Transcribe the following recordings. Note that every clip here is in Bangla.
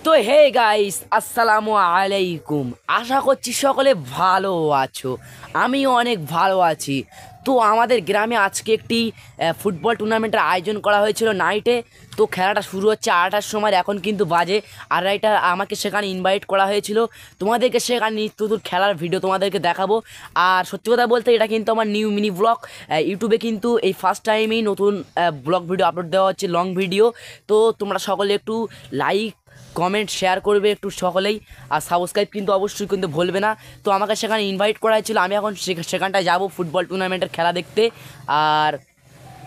তো হে গাইস, আসসালামু আলাইকুম। আশা করছি সকলে ভালো আছো। আমিও অনেক ভালো আছি। তো আমাদের গ্রামে আজকে একটি ফুটবল টুর্নামেন্টের আয়োজন করা হয়েছিল নাইটে। তো খেলাটা শুরু হচ্ছে 8টার সময়, এখন কিন্তু বাজে 2:30। আমাকে সেখানে ইনভাইট করা হয়েছিল, তোমাদেরকে সেখানে নিত্য নতুন খেলার ভিডিও তোমাদেরকে দেখাবো। আর সত্যি কথা বলতে এটা কিন্তু আমার নিউ মিনি ব্লগ। ইউটিউবে কিন্তু এই ফার্স্ট টাইমেই নতুন ব্লগ ভিডিও আপলোড দেওয়া হচ্ছে, লং ভিডিও। তো তোমরা সকলে একটু লাইক কমেন্ট শেয়ার করবে একটু সকলেই, আর সাবস্ক্রাইব কিন্তু অবশ্যই কিন্তু ভুলবে না। তো আমাকে সেখানে ইনভাইট করা হয়েছিল, আমি এখন সেখানটায় যাব ফুটবল টুর্নামেন্টের খেলা দেখতে। আর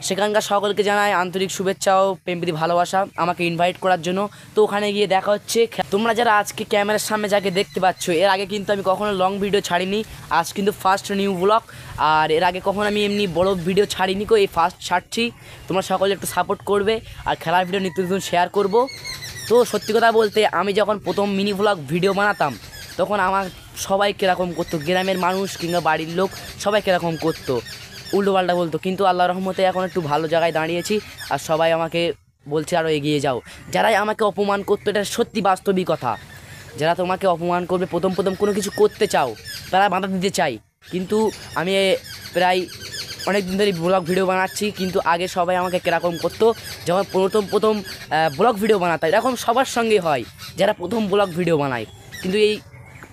সেখানকার সকলকে জানাই আন্তরিক শুভেচ্ছা ও প্রেমপ্রীতি ভালোবাসা আমাকে ইনভাইট করার জন্য। তো ওখানে গিয়ে দেখা হচ্ছে। তোমরা যারা আজকে ক্যামেরার সামনে যাকে দেখতে পাচ্ছ, এর আগে কিন্তু আমি কখনো লং ভিডিও ছাড়িনি, আজ কিন্তু ফার্স্ট নিউ ব্লগ। আর এর আগে কখনো আমি এমনি বড় ভিডিও ছাড়িনি, এই ফার্স্ট ছাড়ছি। তোমরা সকলে একটু সাপোর্ট করবে আর খেলার ভিডিও নিত্য নতুন শেয়ার করবো। তো সত্যি কথা বলতে আমি যখন প্রথম মিনি ব্লগ ভিডিও বানাতাম তখন আমার সবাই কীরকম করতো, গ্রামের মানুষ কিংবা বাড়ির লোক সবাই কীরকম করতো, উল্টোপাল্টা বলতো। কিন্তু আল্লাহর রহমতে এখন একটু ভালো জায়গায় দাঁড়িয়েছি আর সবাই আমাকে বলছে আরও এগিয়ে যাও। যারাই আমাকে অপমান করতো, এটা সত্যি বাস্তবিক কথা, যারা তোমাকে অপমান করবে, প্রথম কোনো কিছু করতে চাও তারা বাধা দিতে চাই। কিন্তু আমি প্রায় অনেক দিন ধরে ব্লগ ভিডিও বানাচ্ছি, কিন্তু আগে সবাই আমাকে কীরকম করতো, যখন প্রথম ব্লগ ভিডিও বানাতাম, এরকম সবার সঙ্গে হয় যারা প্রথম ব্লগ ভিডিও বানায়, কিন্তু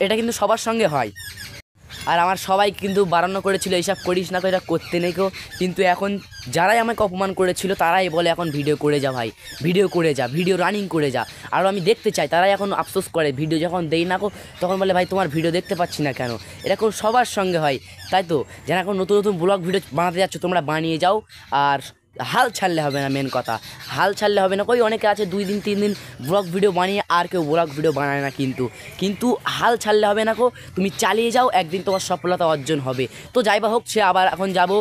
এটা কিন্তু সবার সঙ্গে হয়। আর আমার সবাই কিন্তু বারণ করেছিল এইসব করিস না, এটা করতে নেই কেউ। কিন্তু এখন যারাই আমাকে অপমান করেছিল তারাই বলে এখন ভিডিও করে যা ভাই, ভিডিও করে যা, ভিডিও রানিং করে যা। আরও আমি দেখতে চাই, তারাই এখন আফসোস করে ভিডিও যখন দেই না তখন বলে ভাই তোমার ভিডিও দেখতে পাচ্ছি না কেন। এরকম সবার সঙ্গে হয়, তাই তো যারা এখন নতুন ব্লগ ভিডিও বানাতে যাচ্ছ তোমরা বানিয়ে যাও। আর হাল ছাড়লে হবে না, মেন কথা হাল ছাড়লে হবে না। অনেকে আছে 2 দিন 3 দিন ব্লগ ভিডিও বানিয়ে আর কেউ ব্লগ ভিডিও বানায় না, কিন্তু হাল ছাড়লে হবে না তুমি চালিয়ে যাও, একদিন তোমার সফলতা অর্জন হবে। তো যাই বা হোক, সে আবার এখন যাব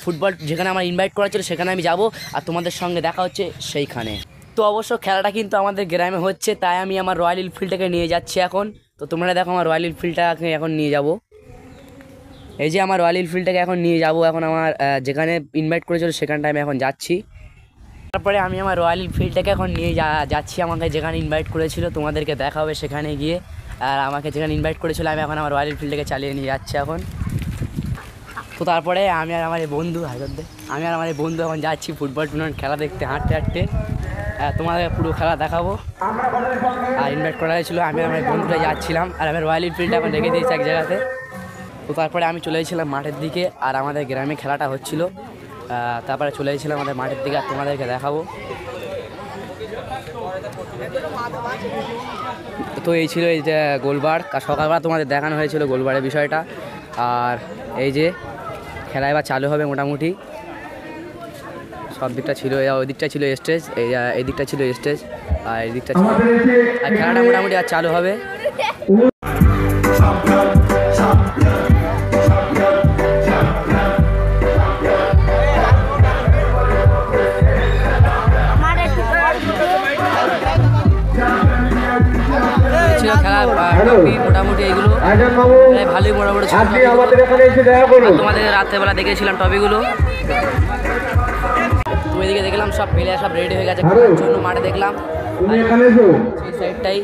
ফুটবল যেখানে আমার ইনভাইট করা ছিল সেখানে আমি যাব, আর তোমাদের সঙ্গে দেখা হচ্ছে সেইখানে। তো অবশ্য খেলাটা কিন্তু আমাদের গ্রামে হচ্ছে, তাই আমি আমার রয়্যাল এনফিল্ডটাকে নিয়ে যাচ্ছি এখন। তো তোমরা দেখো আমার রয়্যাল এনফিল্ডটাকে এখন নিয়ে যাব, এই যে আমার রয়্যাল এনফিল্ডটাকে এখন নিয়ে যাব। এখন আমার যেখানে ইনভাইট করেছিল সেখানটায় আমি এখন যাচ্ছি। তারপরে আমি আমার রয়্যাল এনফিল্ডটাকে এখন নিয়ে যাচ্ছি আমাকে যেখানে ইনভাইট করেছিল, তোমাদেরকে দেখা হবে সেখানে গিয়ে। আর আমাকে যেখানে ইনভাইট করেছিল আমি এখন আমার রয়্যাল এনফিল্ডটাকে চালিয়ে নিয়ে যাচ্ছি এখন। তো তারপরে আমি আর আমার এই বন্ধু এখন যাচ্ছি ফুটবল টুর্নামেন্ট খেলা দেখতে, হাঁটতে তোমাদের পুরো খেলা দেখাবো। আর ইনভাইট করা হয়েছিল, আমি আর আমার বন্ধুরা যাচ্ছিলাম, আর আমি রয়্যাল এনফিল্ডটা এখন রেখে দিয়েছি এক জায়গাতে। তো তারপরে আমি চলে গেছিলাম মাঠের দিকে, আর আমাদের গ্রামে খেলাটা হচ্ছিল। তারপরে চলে গেছিলাম আমাদের মাঠের দিকে, আর তোমাদেরকে দেখাবো। তো এই ছিল এই যে গোলবার, সকালবেলা তোমাদের দেখানো হয়েছিল গোলবারের বিষয়টা। আর এই যে খেলা এবার চালু হবে মোটামুটি, সব দিকটা ছিল, ওই দিকটা ছিল স্টেজ, এই দিকটা ছিল স্টেজ, আর এই দিকটা ছিল, আর খেলাটা মোটামুটি আর চালু হবে। মোটামুটি এইগুলো ভালোই বড় বড় ছিল। তোমাদের রাত্রেবেলা দেখেছিলাম টপিগুলো। তুমি এদিকে দেখলাম সব প্লেয়ার সব রেডি হয়ে গেছে জন্য মাঠে দেখলাম, সেই সাইডটাই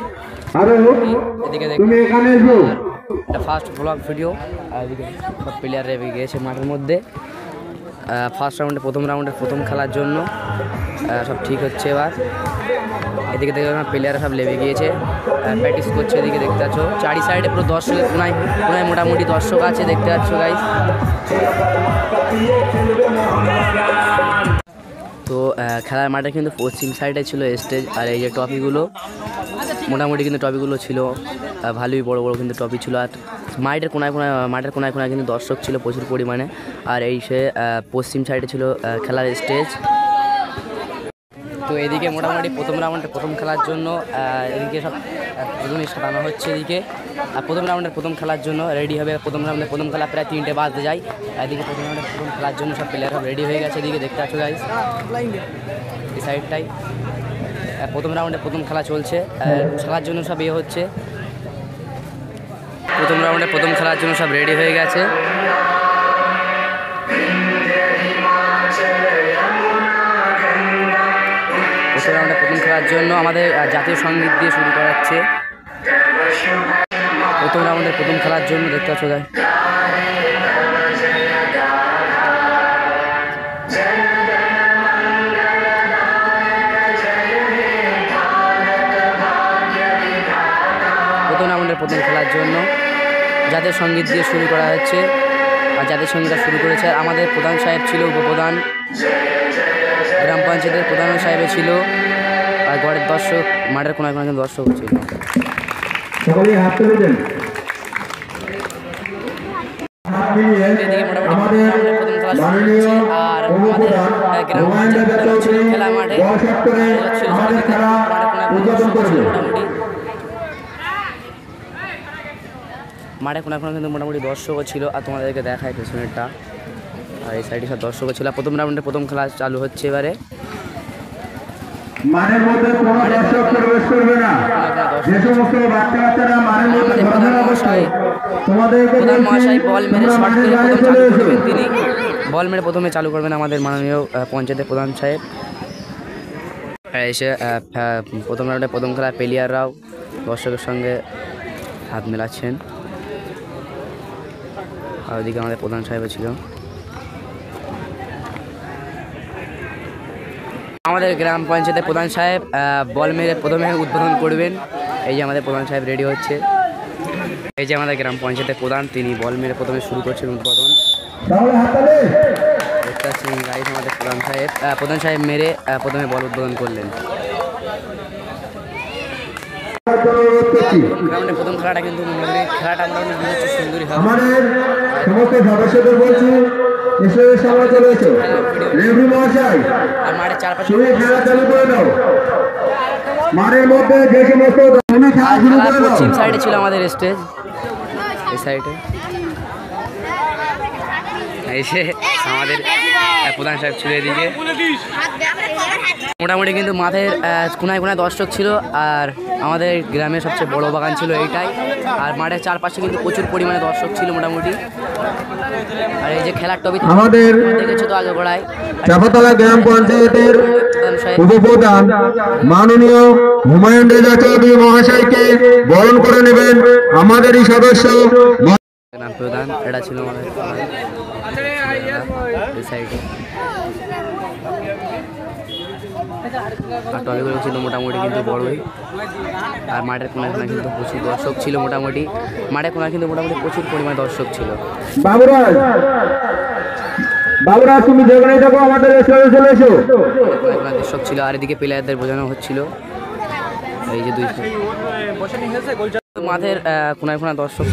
এদিকে দেখলাম এটা ফার্স্ট ব্লগ ভিডিও। আর এদিকে সব প্লেয়ার রেডি গিয়েছে মাঠের মধ্যে ফার্স্ট রাউন্ডে, প্রথম রাউন্ডের প্রথম খেলার জন্য সব ঠিক হচ্ছে এবার। এদিকে দেখলাম প্লেয়াররা সব লেবে গিয়েছে, প্র্যাকটিস করছে। এদিকে দেখতে পাচ্ছ চারি সাইডে পুরো দর্শকের কোনায় মোটামুটি দর্শক আছে, দেখতে পাচ্ছ গাইস। তো খেলার মাঠে কিন্তু পশ্চিম সাইডে ছিল স্টেজ, আর এই যে ট্রফিগুলো মোটামুটি কিন্তু ট্রফিগুলো ছিল ভালোই বড় বড় কিন্তু ট্রফি ছিল। আর মাঠের কোনায় কিন্তু দর্শক ছিল প্রচুর পরিমাণে। আর এই সে পশ্চিম সাইডে ছিল খেলার স্টেজ। তো এদিকে মোটামুটি প্রথম রাউন্ডে প্রথম খেলার জন্য এদিকে সব প্রথমেই সাজানো হচ্ছে এদিকে। আর প্রথম রাউন্ডের প্রথম খেলার জন্য রেডি হবে। প্রথম রাউন্ডের প্রথম খেলা প্রায় 3টে বাজতে যায়। এদিকে প্রথম রাউন্ডের প্রথম খেলার জন্য সব প্লেয়ার সব রেডি হয়ে গেছে। এদিকে দেখতে পাচ্ছ গাইস এই সাইডটাই প্রথম রাউন্ডে প্রথম খেলা চলছে, খেলার জন্য সব হচ্ছে। প্রথম রাউন্ডে প্রথম খেলার জন্য সব রেডি হয়ে গেছে। প্রথম রাউন্ডে প্রথম খেলার খেলার জন্য আমাদের জাতীয় সঙ্গীত দিয়ে শুরু করা হচ্ছে। প্রথম রাউন্ডের প্রথম খেলার জন্য দেখতে পাচ্ছ গায়ে প্রথম রাউন্ডের প্রথম খেলার জন্য জাতীয় সঙ্গীত দিয়ে শুরু করা হচ্ছে। আর জাতীয় সঙ্গীতটা শুরু করেছে আমাদের প্রধান সাহেব ছিল, উপপ্রধান গ্রাম পঞ্চায়েতের প্রধান সাহেব ছিল, আর গড়ের দর্শক মাঠের কোনায় কোনায় দর্শক ছিল। এদিকে মোটামুটি প্রথম খেলা শুরু হচ্ছে। আর আমাদের গ্রাম পঞ্চায়েত ছিল খেলা মাঠে মাঠে কোনা কোনা কিন্তু মোটামুটি দর্শকও ছিল। আর তোমাদেরকে দেখায় পেছনেরটা, আর এই সাইডে সব দর্শকও ছিল। প্রথম রাউন্ডে প্রথম খেলা চালু হচ্ছে এবারে। মাঠের মধ্যে কোনো দর্শক প্রবেশ করবে না। যে সমস্ত বাচ্চারা মাঠের মধ্যে খেলাধুলা করছে তোমাদেরকে প্রধান মহাশয় বল মেরে শট করে প্রথম চালু করবেন। তিনি বল মেরে প্রথমে চালু করবেন আমাদের মাননীয় পঞ্চায়েতের প্রধান সাহেব। এসে প্রথম রাউন্ডে প্রথম খেলা প্লেয়াররাও দর্শকের সঙ্গে হাত মেলাচ্ছেন। আর ওদিকে আমাদের প্রধান সাহেবও ছিল। আমাদের গ্রাম পঞ্চায়েতের প্রধান সাহেব বল মেরে প্রথমে উদ্বোধন করবেন। এই যে আমাদের প্রধান সাহেব রেডি হচ্ছে। এই যে আমাদের গ্রাম পঞ্চায়েতের প্রধান, তিনি বল মেরে প্রথমে শুরু করছেন উদ্বোধন। দেখতে পাচ্ছেন গাইস আমাদের প্রধান সাহেব মেরে প্রথমে বল উদ্বোধন করলেন। গ্রাউন্ডে প্রথম খেলাটা কিন্তু মোটামুটি সুন্দরী হবে। আমাদের সমস্ত সদস্যদের বলছি এসে সময় চলে এসো। রেফারি মহাশয় আর মাঠের চারপাশে খেলা চালু করে দাও। মাঠের মধ্যে যে সমস্ত খেলা শুরু করে দাও। পশ্চিম সাইডে ছিল আমাদের স্টেজ, এই সাইডে এসে আমাদের প্রধান সাহেব ছিল এদিকে। মোটামুটি কিন্তু মাঠের কোনায় কোনায় দর্শক ছিল। আর আমাদের গ্রামের সবচেয়ে বড় বাগান ছিল এইটাই। আর মাঠের চারপাশে কিন্তু প্রচুর পরিমাণে দর্শক ছিল মোটামুটি। আর এই যে খেলার টপিক আমাদের দেখেছো তো আগে গোড়ায় চাপাতলা গ্রাম পঞ্চায়েতের উপপ্রধান মাননীয় হুমায়ুন রেজা চৌধুরী মহাশয়কে বরণ করে নেবেন আমাদেরই সদস্য গ্রাম প্রধান। এটা ছিল আমাদের সাইডে। আর টপিকগুলো ছিল মোটামুটি কিন্তু বড়ই। আর মাঠের কোনায় কোনায় কিন্তু প্রচুর দর্শক ছিল। মোটামুটি মাঠের কোনায় কিন্তু মোটামুটি প্রচুর পরিমাণে দর্শক ছিল। বাবুরাজ তুমি যেখানে দেখো আমাদের চলে এসো। দর্শক ছিল। আর এদিকে প্লেয়ারদের বোঝানো হচ্ছিল। এই যে দুই মাঠের কোনায় কোনায় দর্শক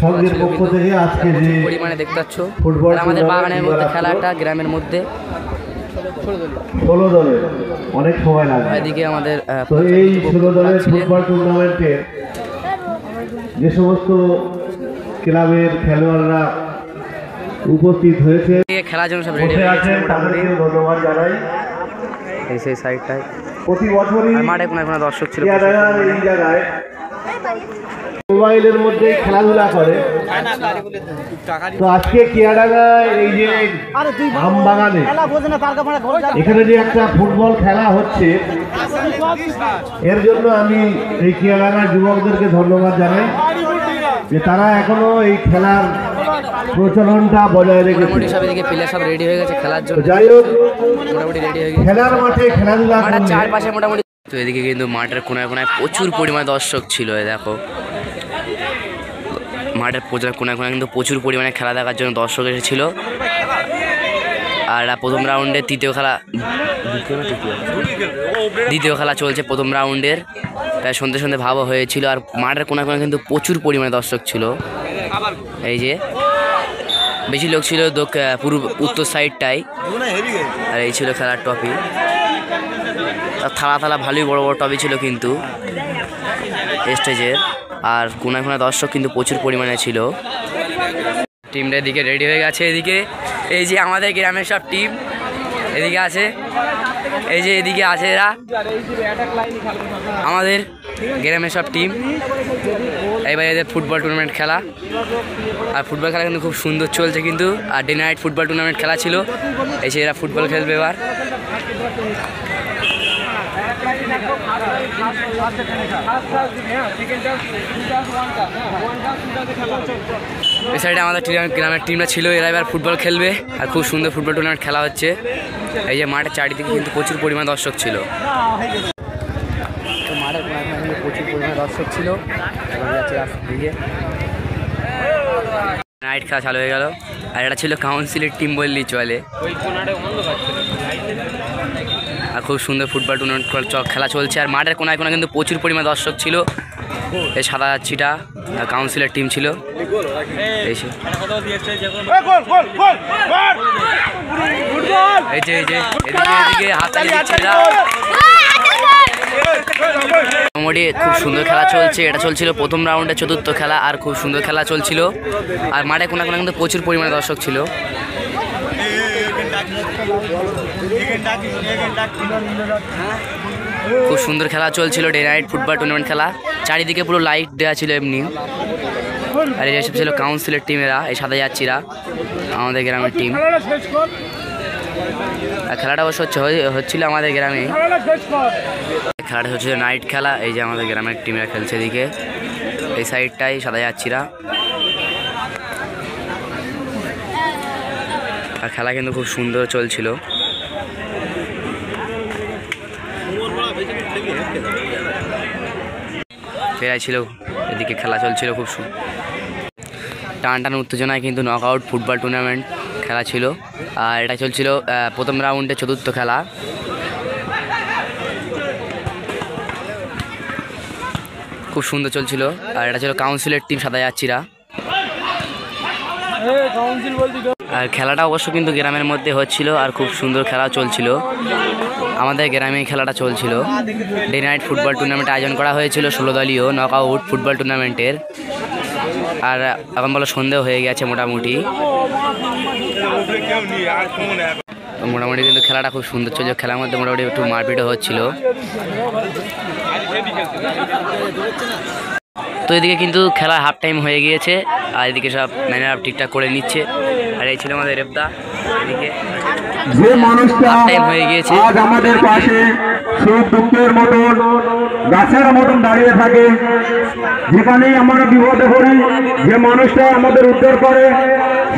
পরিমাণে দেখতে পাচ্ছ। আমাদের বাগানের মধ্যে খেলাটা গ্রামের মধ্যে 16 দলের অনেক সময় লাগে। এদিকে আমাদের এই 16 দলের ফুটবল টুর্নামেন্টে যে সমস্ত ক্লাবের খেলোয়াড়রা উপস্থিত হয়েছে খেলার জন্য সব রেডি আছেন তাদেরকে ধন্যবাদ জানাই। এই সেই সাইডটায় প্রতি বছরই মাঠে কোনায় কোনায় দর্শক ছিল। এই জায়গায় মোবাইলের মধ্যে খেলাধুলা করে। তো আজকে কিয়াডাঙ্গায় এই যে আমবাগানে এখানে যে একটা ফুটবল খেলা হচ্ছে, এর জন্য আমি এই কিয়াডাঙ্গার যুবকদেরকে ধন্যবাদ জানাই যে তারা এখনো এই খেলার প্রচলনটা বজায় রেখেছে। সব রেডি হয়ে গেছে খেলার জন্য। যাই হোক মোটামুটি রেডি হয়ে গেছে খেলার মাঠে খেলাধুলা চারপাশে মোটামুটি। তো এদিকে কিন্তু মাঠের কোনায় কোনায় প্রচুর পরিমাণে দর্শক ছিল। দেখো মাঠের কোনায় কোনায় কিন্তু প্রচুর পরিমাণে খেলা দেখার জন্য দর্শক এসেছিল। আর প্রথম রাউন্ডে দ্বিতীয় খেলা চলছে প্রথম রাউন্ডের। তাই সন্ধ্যে সন্ধ্যে ভাবও হয়েছিল। আর মাঠের কোনায় কোনায় কিন্তু প্রচুর পরিমাণে দর্শক ছিল। এই যে বেশি লোক ছিল পূর্ব উত্তর সাইডটাই। আর এই ছিল খেলার টপি। থালা থালা ভালোই বড় বড় টপি ছিল কিন্তু স্টেজের। আর কোনায় কোনায় দর্শক কিন্তু প্রচুর পরিমাণে ছিল। টিমটা এদিকে রেডি হয়ে গেছে। এদিকে এই যে আমাদের গ্রামের সব টিম এদিকে আছে। এই যে এদিকে আছে এরা আমাদের গ্রামের সব টিম। এবার এদের ফুটবল টুর্নামেন্ট খেলা। আর ফুটবল খেলা কিন্তু খুব সুন্দর চলছে কিন্তু। আর ডে নাইট ফুটবল টুর্নামেন্ট খেলা ছিল। এই যে এরা ফুটবল খেলবে এবার। এই সাইডে আমাদের গ্রামের টিমটা ছিল, এরা এবার ফুটবল খেলবে আর খুব সুন্দর ফুটবল টুর্নামেন্ট খেলা হচ্ছে। এই যে মাঠের চারিদিকে কিন্তু প্রচুর পরিমাণ দর্শক ছিল, তো মাঠের প্রচুর পরিমাণে দর্শক ছিল। নাইট খেলা চালু হয়ে গেল, আর এটা ছিল কাউন্সিলের টিম বললেই চলে। আর খুব সুন্দর ফুটবল টুর্নামেন্ট খেলা চলছে, আর মাঠের কোনায় কোনায় কিন্তু প্রচুর পরিমাণে দর্শক ছিল। এই সাদা যাচ্ছিটা কাউন্সিলের টিম ছিল। এই যে এদিকে হাততালি দিচ্ছে এরা। মোটামুটি খুব সুন্দর খেলা চলছে, এটা চলছিল প্রথম রাউন্ডে চতুর্থ খেলা, আর খুব সুন্দর খেলা চলছিল। আর মাঠে কোনা কোনা কিন্তু প্রচুর পরিমাণে দর্শক ছিল। খুব সুন্দর খেলা চলছিল, ডে নাইট ফুটবল টুর্নামেন্ট খেলা, চারিদিকে পুরো লাইট দেওয়া ছিল এমনি। আর এই সব ছিল কাউন্সিলের টিমেরা, এই সাদা যাচ্ছিরা আমাদের গ্রামের টিম। আর খেলাটা অবশ্য হচ্ছিল আমাদের গ্রামে, খেলাটা হচ্ছিল নাইট খেলা। এই যে আমাদের গ্রামের টিমেরা খেলছে এদিকে, এই সাইডটাই সাদা যাচ্ছিরা। আর খেলা কিন্তু খুব সুন্দর চলছিল। ফেরাই ছিল এদিকে, খেলা চলছিল খুব টান টান উত্তেজনায় কিন্তু নকআউট ফুটবল টুর্নামেন্ট খেলা ছিল। আর এটা চলছিল প্রথম রাউন্ডে চতুর্থ খেলা। খুব সুন্দর চলছিল, আর এটা ছিল কাউন্সিলের টিম সাদা যাচ্ছিরা। আর খেলাটা অবশ্য কিন্তু গ্রামের মধ্যে হচ্ছিল, আর খুব সুন্দর খেলা চলছিল। আমাদের গ্রামে খেলাটা চলছিল, ডে নাইট ফুটবল টুর্নামেন্ট আয়োজন করা হয়েছিল 16 দলীয় নকআউট ফুটবল টুর্নামেন্টের। আর এখন বলো সন্দেহ হয়ে গেছে মোটামুটি কিন্তু খেলাটা খুব সুন্দর চলছিল। খেলার মধ্যে মোটামুটি একটু মারপিটও হচ্ছিল। তো এদিকে কিন্তু খেলা হাফ টাইম হয়ে গিয়েছে, আর এদিকে সব ম্যানেজার ঠিকঠাক করে নিচ্ছে। আর এই ছিল আমাদের রেবদা, এদিকে যে মানুষটা হয়ে গিয়েছে আজ আমাদের পাশে সুখ দুঃখের মতন গাছের মতন দাঁড়িয়ে থাকে, যেখানেই আমরা বিপদে পড়ি যে মানুষটা আমাদের উদ্ধার করে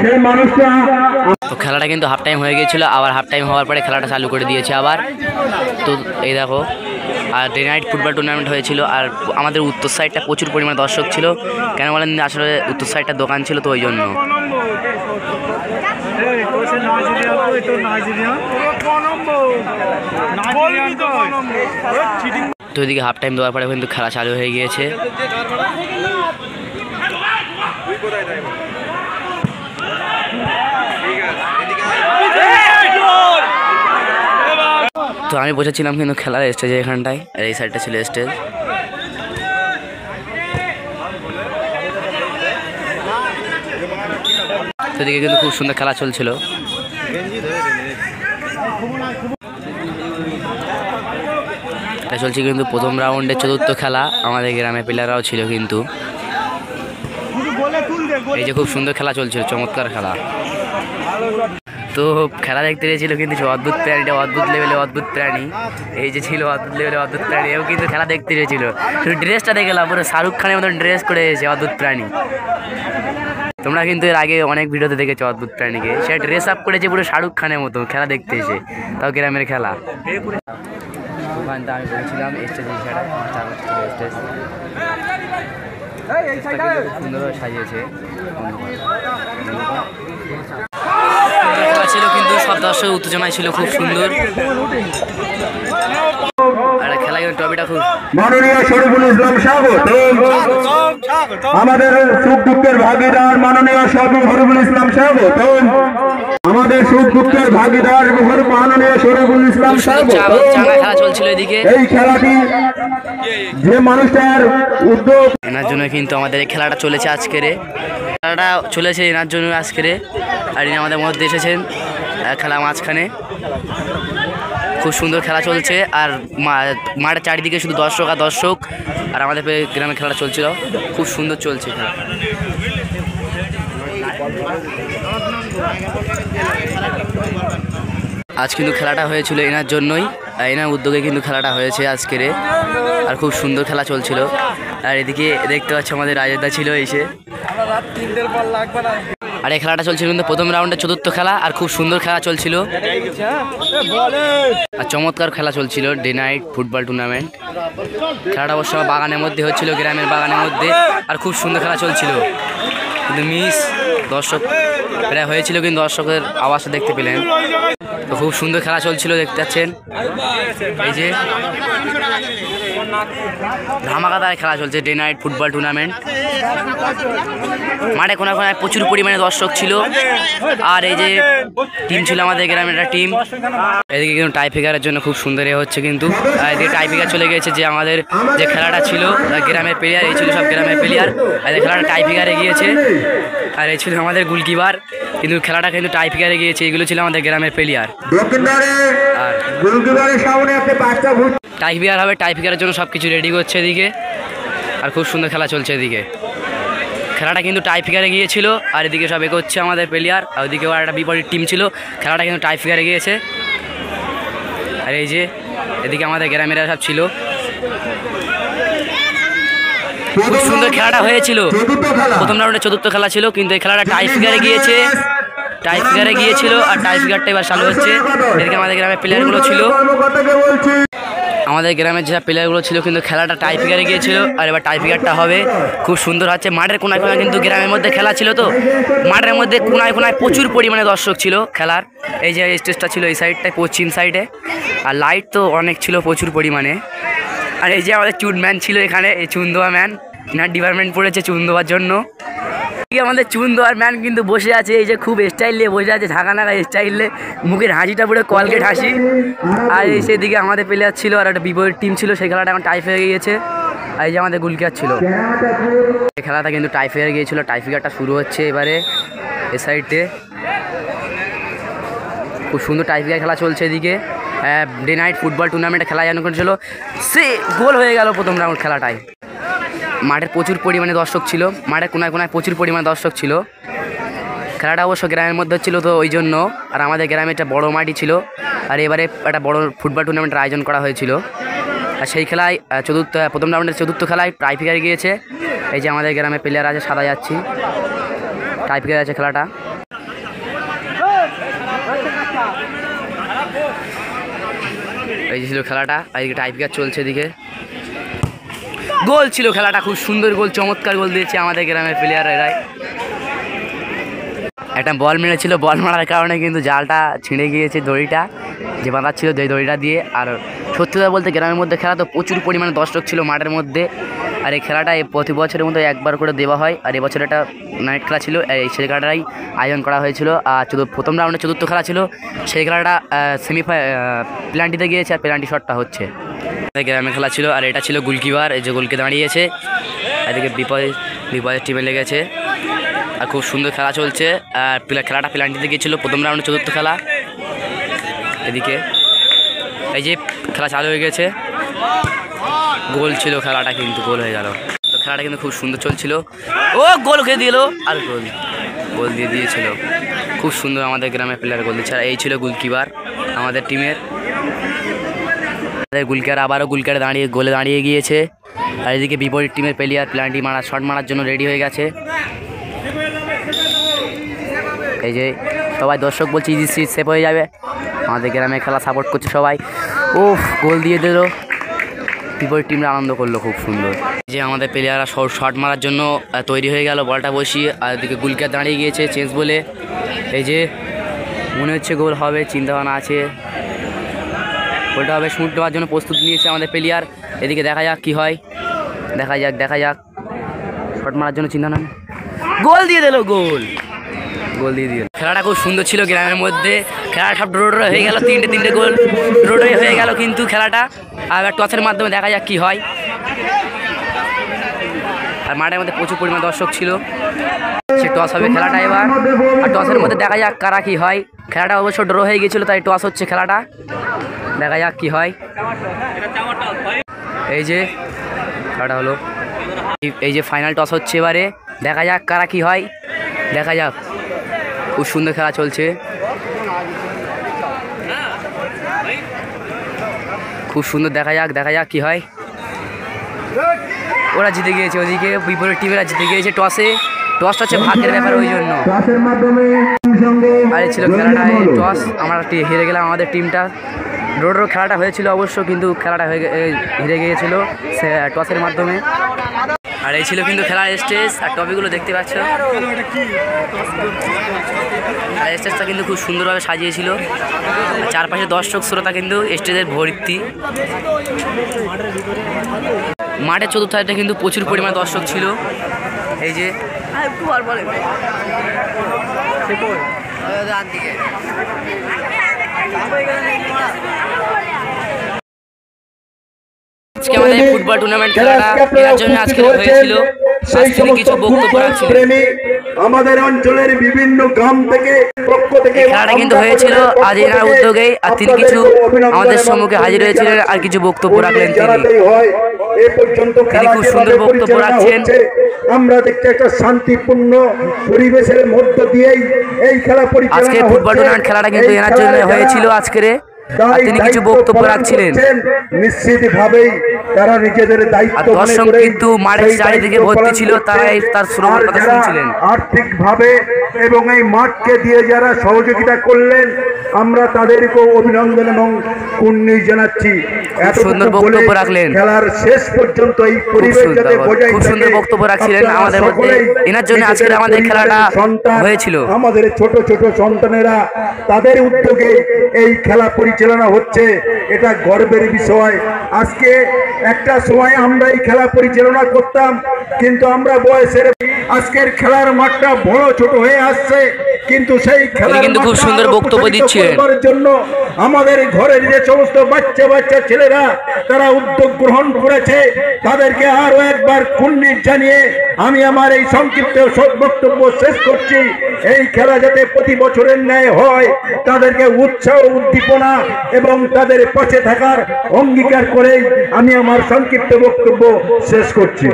সেই মানুষটা। তো খেলাটা কিন্তু হাফ টাইম হয়ে গিয়েছিল, আবার হাফ টাইম হওয়ার পরে খেলাটা চালু করে দিয়েছে আবার। তো এই দেখো, আর ডে নাইট ফুটবল টুর্নামেন্ট হয়েছিল। আর আমাদের উত্তর সাইডটা প্রচুর পরিমাণে দর্শক ছিল, কেন বলেন আসলে উত্তর সাইডটা দোকান ছিল তো ওই জন্য। তো এদিকে হাফ টাইম দেওয়ার পরে কিন্তু খেলা চালু হয়ে গিয়েছে। তো আমি বসেছিলাম কিন্তু খেলার স্টেজে এখানটায়, আর এই সাইডটা ছিল স্টেজ। তো এদিকে কিন্তু খুব সুন্দর খেলা চলছিল। এটা চলছে কিন্তু প্রথম রাউন্ডে চতুর্থ খেলা, আমাদের গ্রামের প্লেয়াররাও ছিল কিন্তু। এই যে খুব সুন্দর খেলা চলছিল, চমৎকার খেলা। তো খেলা দেখতে পেয়েছিল কিন্তু অদ্ভুত প্রাণীটা, অদ্ভুত লেভেলে অদ্ভুত প্রাণী। এই যে ছিল অদ্ভুত লেভেলে অদ্ভুত প্রাণী, এও কিন্তু খেলা দেখতে পেয়েছিল। শুধু ড্রেসটা দেখলাম, পুরো শাহরুখ খানের মতন ড্রেস করে এসেছে অদ্ভুত প্রাণী। তোমরা কিন্তু এর আগে অনেক ভিডিওতে দেখেছো অদ্ভুত প্রাণীকে, সে ড্রেস আপ করেছে পুরো শাহরুখ খানের মতো খেলা দেখতে এসে, তাও গ্রামের খেলা। ওখানটা আমি বলেছিলাম স্টেজ স্টেজ সুন্দরভাবে সাজিয়েছে ছিল, কিন্তু সব দর্শক উত্তেজনায় ছিল খুব সুন্দর। আর খেলা কিন্তু ট্রফিটা খুব মাননীয় শরীফুল ইসলাম স্বাগত, আমাদের সুখ দুঃখের ভাগিদার মাননীয় শরীফুল ইসলাম স্বাগত, আমাদের সুখ দুঃখের ভাগিদার মাননীয় শরীফুল ইসলাম স্বাগত। খেলা চলছিল এদিকে, এই খেলাটি যে মানুষটার উদ্যোগ এনার জন্য কিন্তু আমাদের এই খেলাটা চলেছে আজকের, খেলাটা চলেছে এনার জন্য আজকের। আর ইনি আমাদের মধ্যে এসেছেন খেলা মাঝখানে, খুব সুন্দর খেলা চলছে। আর মাঠের চারিদিকে শুধু দর্শক আর দর্শক, আর আমাদের গ্রামে খেলাটা চলছিল, খুব সুন্দর চলছে খেলা। আজ কিন্তু খেলাটা হয়েছিল এনার জন্যই, এনার উদ্যোগে কিন্তু খেলাটা হয়েছে আজকের। আর খুব সুন্দর খেলা চলছিল। আর এদিকে দেখতে পাচ্ছি আমাদের রাজেদা ছিল এসে। আর এই খেলাটা চলছিল কিন্তু প্রথম রাউন্ডে চতুর্থ খেলা, আর খুব সুন্দর খেলা চলছিল আর চমৎকার খেলা চলছিল। ডে নাইট ফুটবল টুর্নামেন্ট খেলাটা অবশ্য বাগানের মধ্যে হচ্ছিল, গ্রামের বাগানের মধ্যে। আর খুব সুন্দর খেলা চলছিল কিন্তু মিস দর্শক প্রায় হয়েছিল, কিন্তু দর্শকের আওয়াজটা দেখতে পেলেন। তো খুব সুন্দর খেলা চলছিল দেখতে পাচ্ছেন। এই যে ধামাকাদার খেলা চলছে ডে নাইট ফুটবল টুর্নামেন্ট। মাঠে কোনা কোনায় প্রচুর পরিমাণে দর্শক ছিল। আর এই যে টিম ছিল আমাদের গ্রামের একটা টিম। এদিকে কিন্তু টাই ফিগারের জন্য খুব সুন্দর হচ্ছে, কিন্তু এদিকে টাই ফিগার চলে গিয়েছে। যে আমাদের যে খেলাটা ছিল গ্রামের প্লেয়ার, এই ছিল সব গ্রামের প্লেয়ার। আর এই খেলাটা টাই ফিগারে গিয়েছে। আর এই ছিল আমাদের গোলকিপার, কিন্তু খেলাটা কিন্তু টাই ফিগারে গিয়েছে। এগুলো ছিল আমাদের গ্রামের প্লেয়ার। আর টাই ফিগার হবে, টাই ফিগারের জন্য সব কিছু রেডি করছে এদিকে। আর খুব সুন্দর খেলা চলছে এদিকে। খেলাটা কিন্তু টাই ফিগারে গিয়েছিল। আর এদিকে সব এগোচ্ছে আমাদের প্লেয়ার। আর ওদিকে একটা বিপরীত টিম ছিল, খেলাটা কিন্তু টাই ফিগারে গিয়েছে। আর এই যে এদিকে আমাদের গ্রামেরা সব ছিল। খুব সুন্দর খেলাটা হয়েছিল। প্রথম রাউন্ডে চতুর্থ খেলা ছিল, কিন্তু এই খেলাটা টাই ফিগারে গিয়েছে। টাই ফিগারে গিয়েছিল আর টাই ফিগারটা এবার চালু হচ্ছে। এদিকে আমাদের গ্রামের প্লেয়ারগুলো ছিল, আমাদের গ্রামের যেসব প্লেয়ারগুলো ছিল, কিন্তু খেলাটা টাই ফিগারে গিয়েছিল। আর এবার টাই ফিগারটা হবে। খুব সুন্দর হচ্ছে। মাঠের কোনায় কোনায় কিন্তু গ্রামের মধ্যে খেলা ছিল, তো মাঠের মধ্যে কোনায় কোনায় প্রচুর পরিমাণে দর্শক ছিল খেলার। এই যে স্টেজটা ছিল এই সাইডটায়, পশ্চিম সাইডে। আর লাইট তো অনেক ছিল প্রচুর পরিমাণে। আর এই যে আমাদের চুন ম্যান ছিল এখানে, এই চুন দেওয়া ম্যান, ইনার ডিপার্টমেন্ট পড়েছে চুন দেওয়ার জন্য। আমাদের চুন দেওয়ার ম্যান কিন্তু বসে আছে, এই যে খুব স্টাইল নিয়ে বসে আছে, ঝাঁকা নাকা স্টাইলে, মুখের হাসিটা পুরো কলগেট হাসি। আর এই সেদিকে আমাদের প্লেয়ার ছিল, আর একটা বিপরীত টিম ছিল। সেই খেলাটা এখন টাই হয়ে গিয়েছে। আর এই যে আমাদের গোলকিপার ছিল। এই খেলাটা কিন্তু টাই হয়ে গিয়েছিল। টাই ফিগারটা শুরু হচ্ছে এবারে এ সাইডে। খুব সুন্দর টাই ফিগার খেলা চলছে এদিকে। ডে নাইট ফুটবল টুর্নামেন্টে খেলা যেন করেছিল, সে গোল হয়ে গেল প্রথম রাউন্ড খেলাটায়। মাঠের প্রচুর পরিমাণে দর্শক ছিল, মাঠের কোনায় কোনায় প্রচুর পরিমাণে দর্শক ছিল। খেলাটা অবশ্য গ্রামের মধ্যে ছিল, তো ওই জন্য। আর আমাদের গ্রামে একটা বড় মাঠই ছিল। আর এবারে একটা বড় ফুটবল টুর্নামেন্টের আয়োজন করা হয়েছিল। আর সেই খেলায় প্রথম রাউন্ডের চতুর্থ খেলায় টাই ফিগারে গিয়েছে। এই যে আমাদের গ্রামে প্লেয়ার আছে, সাদা যাচ্ছি, টাই ফিগারে আছে খেলাটা। এই যে ছিল খেলাটা। আর এদিকে টাই ফিগার চলছে এদিকে। গোল ছিল খেলাটা, খুব সুন্দর গোল, চমৎকার গোল দিয়েছে আমাদের গ্রামের প্লেয়ার এরাই। একটা বল মেরেছিল, বল মারার কারণে কিন্তু জালটা ছিঁড়ে গিয়েছে, দড়িটা যে বাঁধা ছিল যে দড়িটা দিয়ে। আর সত্যি কথা বলতে গ্রামের মধ্যে খেলা তো প্রচুর পরিমাণে দর্শক ছিল মাঠের মধ্যে। আর এই খেলাটা প্রতি বছরের মতো একবার করে দেওয়া হয়। আর এবছর একটা নাইট খেলা ছিল, এই সেই খেলাটাই আয়োজন করা হয়েছিল। আর প্রথম রাউন্ডে চতুর্থ খেলা ছিল, সেই খেলাটা পেনাল্টিতে গিয়েছে। আর পেনাল্টি শটটা হচ্ছে গ্রামের খেলা ছিল। আর এটা ছিল গোলকিপার, এই যে গোলকে দাঁড়িয়েছে। এদিকে বিপদের টিমে লেগেছে। আর খুব সুন্দর খেলা চলছে। আর খেলাটা পেনাল্টিতে গিয়েছিল প্রথম রাউন্ডে চতুর্থ খেলা। এদিকে এই যে খেলা চালু হয়ে গেছে, গোল ছিল খেলাটা, কিন্তু গোল হয়ে গেল। তো খেলাটা কিন্তু খুব সুন্দর চলছিল। ও গোল খেয়ে দিল, আর গোল দিয়ে দিয়েছিল। খুব সুন্দর আমাদের গ্রামের প্লেয়ার গোল দিচ্ছে। আর এই ছিল গোলকিপার আমাদের টিমের। গোলকিপার আবারও গোলকিপারে গোলে দাঁড়িয়ে গিয়েছে। আর এদিকে বিপরীত টিমের প্লেয়ার পেনাল্টি শট মারার জন্য রেডি হয়ে গেছে। এই যে সবাই দর্শক বলছে ইজি সিট সেভ হয়ে যাবে, আমাদের গ্রামে খেলা সাপোর্ট করছে সবাই। ও গোল দিয়ে দিল, বিপরীত টিমরা আনন্দ করলো খুব সুন্দর। যে আমাদের প্লেয়াররা শট মারার জন্য তৈরি হয়ে গেল, বলটা বসিয়ে। আর এদিকে গোলকিপার দাঁড়িয়ে গিয়েছে চেঞ্জ বলে। এই যে মনে হচ্ছে গোল হবে, চিন্তাভাবনা আছে, গোলটা হবে। শুট দেওয়ার জন্য প্রস্তুত নিয়েছে আমাদের প্লেয়ার। এদিকে দেখা যাক কি হয়, দেখা যাক। শট মারার জন্য চিন্তা না, গোল দিয়ে দিল, গোল দিয়ে দিল। খেলাটা খুব সুন্দর ছিল গ্রামের মধ্যে। খেলাটা সব ড্র হয়ে গেল, তিনটে গোল ড্র হয়ে গেল কিন্তু খেলাটা। আর টসের মাধ্যমে দেখা যাক কি হয়। আর মাঠের মধ্যে প্রচুর পরিমাণ দর্শক ছিল। সে টস হবে খেলাটা এবার। আর টসের মধ্যে দেখা যাক কারা কি হয়। খেলাটা অবশ্য ড্র হয়ে গিয়েছিল, তাই টস হচ্ছে খেলাটা, দেখা যাক কি হয়। এই যে খেলাটা হলো, এই যে ফাইনাল টস হচ্ছে এবারে, দেখা যাক কারা কি হয়, দেখা যাক। খুব সুন্দর খেলা চলছে। খুব সুন্দর, দেখা যাক কি হয়। ওরা জিতে গিয়েছে, ওদিকে বিপরীত টিমেরা জিতে গিয়েছে টসটা হচ্ছে ভাগ্যের ব্যাপার, ওই জন্য আরে ছিল খেলাটায় টস, আমরা হেরে গেলাম। আমাদের টিমটা ড্র খেলাটা হয়েছিল অবশ্য, কিন্তু খেলাটা হেরে গিয়েছিল টসের মাধ্যমে। আর এই ছিল কিন্তু খেলার স্টেজ, আর টপিকগুলো দেখতে পাচ্ছ। আর স্টেজটা কিন্তু খুব সুন্দরভাবে সাজিয়েছিল, চারপাশে দর্শক শ্রোতা কিন্তু স্টেজের ভর্তি। মাঠের চতুর্থ সাইডে কিন্তু প্রচুর পরিমাণে দর্শক ছিল। এই যে আজকে আমাদের ফুটবল টুর্নামেন্ট খেলাটা এর জন্য আজকে হয়েছিল। আজকে কিছু বক্তব্য রাখছিলেন। আমাদের অঞ্চলের বিভিন্ন গ্রাম থেকে পক্ষ থেকে খেলাটা কিন্তু হয়েছিল আজ এনার উদ্যোগেই, আর তিনি কিছু আমাদের সম্মুখে হাজির হয়েছিলেন আর কিছু বক্তব্য রাখলেন। তিনি খুব সুন্দর বক্তব্য রাখছেন। আমরা দেখতে একটা শান্তিপূর্ণ পরিবেশের মধ্য দিয়েই এই খেলা পরিচালনা আজকে ফুটবল টুর্নামেন্ট খেলাটা কিন্তু এনার জন্য হয়েছিল আজকে, আর তিনি কিছু বক্তব্য রাখছিলেন। নিশ্চিতভাবেই তারা নিজেদের দায়িত্ব দর্শক কিন্তু মাঠের চারিদিকে ভর্তি ছিল, তারাই তার শ্রমের কথা শুনছিলেন। আর্থিকভাবে এবং এই মাঠকে দিয়ে যারা সহযোগিতা করলেন, আমরা তাদেরকেও অভিনন্দন এবং কুর্নিশ জানাচ্ছি। এত সুন্দর বক্তব্য রাখলেন, খেলার শেষ পর্যন্ত এই পরিবেশ যাতে বজায় খুব থাকে, সুন্দর বক্তব্য রাখছিলেন আমাদের মধ্যে। এনার জন্য আজকে আমাদের খেলাটা হয়েছিল। আমাদের ছোট ছোট সন্তানেরা তাদের উদ্যোগে এই খেলা পরিচালনা হচ্ছে, এটা গর্বের বিষয়। আজকে একটা সময় আমরা এই খেলা পরিচালনা করতাম, কিন্তু আমরা বয়সের আজকের খেলার মাঠটা বড় ছোট হয়ে আসছে, কিন্তু সেই খেলা কিন্তু খুব সুন্দর বক্তব্য দিচ্ছেন। জন্য আমাদের ঘরের যে সমস্ত বাচ্চা ছেলেরা তারা উদ্যোগ গ্রহণ করেছে, তাদেরকে আরো একবার কুর্নিশ জানিয়ে আমি আমার এই সংক্ষিপ্ত বক্তব্য শেষ করছি। এই খেলা যাতে প্রতি বছরের ন্যায় হয়, তাদেরকে উৎসাহ উদ্দীপনা এবং তাদের পাশে থাকার অঙ্গীকার করেই আমি আমার সংক্ষিপ্ত বক্তব্য শেষ করছি।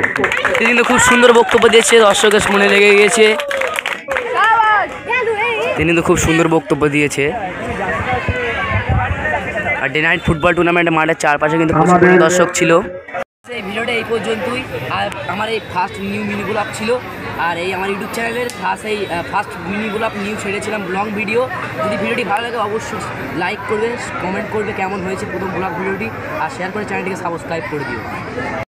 তিনি কিন্তু খুব সুন্দর বক্তব্য দিয়েছে, দর্শকের মনে লেগে গিয়েছে। তিনি কিন্তু খুব সুন্দর বক্তব্য দিয়েছে। আর ডে নাইট ফুটবল টুর্নামেন্টের মাঠের চারপাশে কিন্তু প্রচুর দর্শক ছিল। এই ভিডিওটা এই পর্যন্তই। আর আমার এই ফার্স্ট নিউ মিনি ব্লগ ছিল, আর এই আমার ইউটিউব চ্যানেলের ফার্স্ট মিনি ব্লগ নিউ ছেড়েছিলাম লং ভিডিও। যদি ভিডিওটি ভালো লাগে অবশ্যই লাইক করবে, কমেন্ট করবে কেমন হয়েছে প্রথম ব্লগ ভিডিওটি, আর শেয়ার করে চ্যানেলটিকে সাবস্ক্রাইব করে দিও।